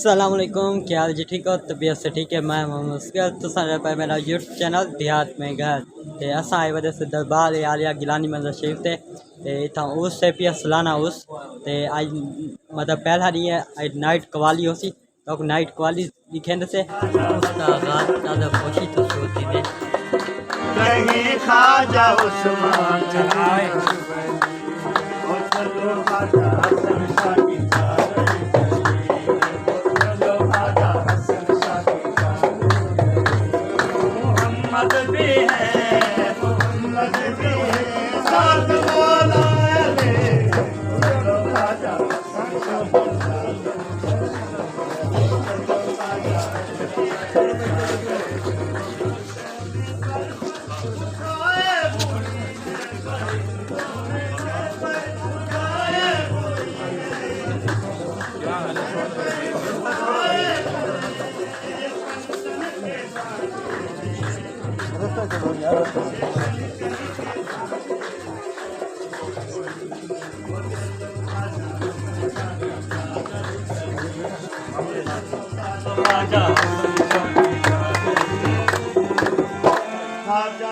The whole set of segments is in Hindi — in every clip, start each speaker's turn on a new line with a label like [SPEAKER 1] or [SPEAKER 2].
[SPEAKER 1] अस्सलामुअलैकुम, क्या हाल जी? ठीक हो? तबीयत से ठीक है? मैं मोहम्मद असगर तो सारे पर मेरा यूट्यूब चैनल देहात में घर ते असा आए वजह से दरबार आलिया गिलानी मंदिर शरीफ ते इतना उस से पिया सलाना उस ते आज मतलब पहला नहीं है आज नाइट कवाली होसी तो नाइट कवाली दिखेंदे से उसका आगाज ज़्यादा खुशी तो होती है
[SPEAKER 2] नहीं खाजा उस्मान आए मोहम्मद भी है मोहम्मद भी है साथ बोला ले चलो खाजा खाजा खाजा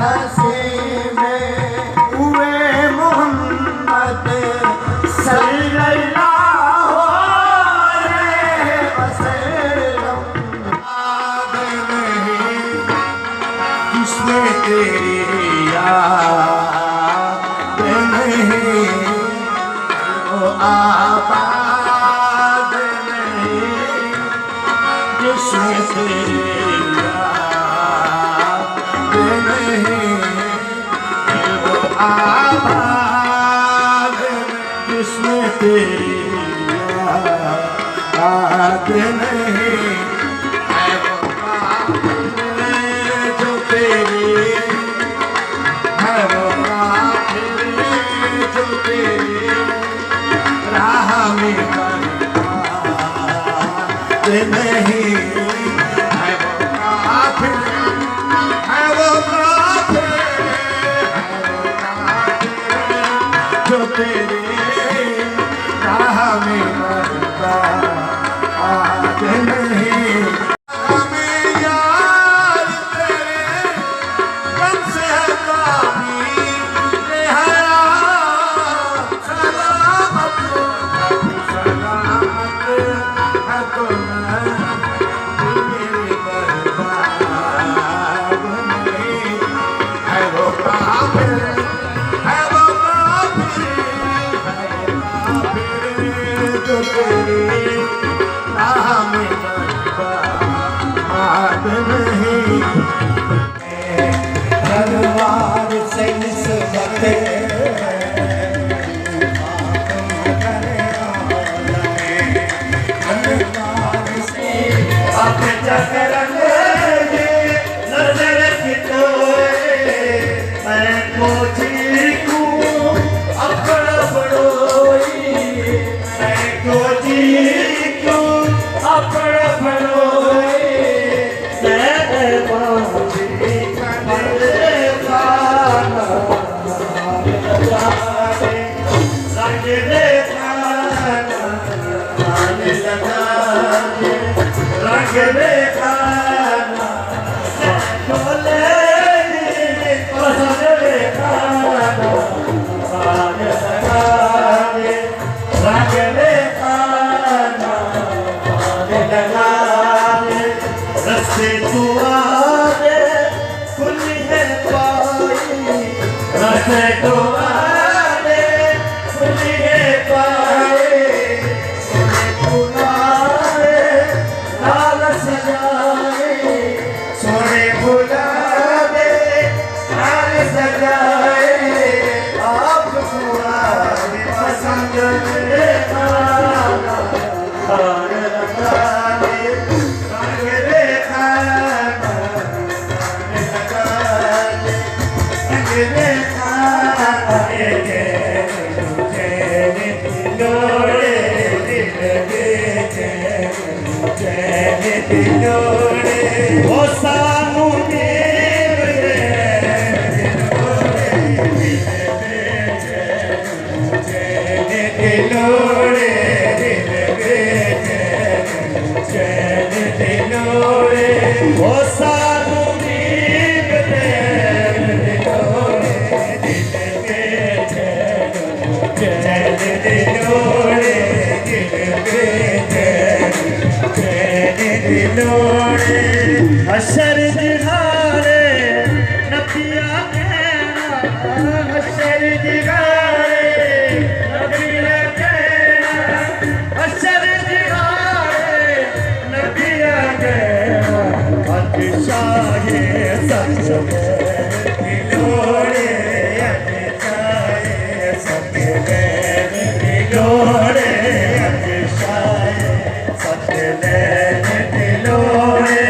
[SPEAKER 2] नसीब हुए मोहम्मद सल्लल्लाहु अलैहि वसल्लम आग नहीं जिसमें तेरी याद नहीं वो आबाद नहीं जिसमें तेरी आबाद जिसमें तेरी याद नहीं है वो काफिर जो तेरी है वो काफिर जो तेरी राह में बर्बाद नहीं है वो काफिर है वो जो तेरे राह में बर्बाद नहीं हमें यार तेरे कम से है काफी हया सलामत सलामत है तो मैं मेरी बर्बाद नहीं है वो काफिर है वो तुम्हारे खुले पाए सोने फुलाए लाल सजाए सोने फुलाए लाल सजाए आप तुम्हारे पसंद में खाना खान लगाए अंगरे खाना लगाए अंगरे ओ सानू ओ सानू हशर दिहारे नबिया कहना हशर दिहारे नबिया कहना हशर दिहारे नबिया कहना अतिशाहे सच दिलोड़े अतिशाहे सच दिलोड़े अतिशाहे सच दिलोड़े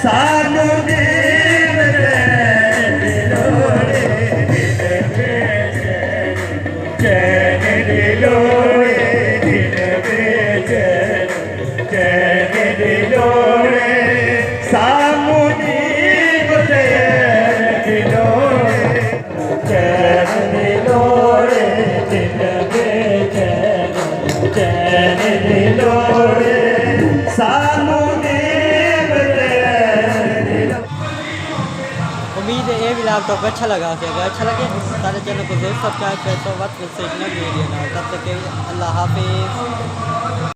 [SPEAKER 2] सानू दीन दिलोड़े चैन दिलोड़े चैन दिलोड़े सानू दीन दिलोड़े चैन दिलोड़े चैन दिलोड़े सानू
[SPEAKER 1] उम्मीद है ये व्लॉग आपको अच्छा लगा होगा। अगर अच्छा लगे सारे चैनल को जरूर सब्सक्राइब करें तो वक्त से एक नई वीडियो ना हो। तब तक के लिए अल्लाह हाफिज़।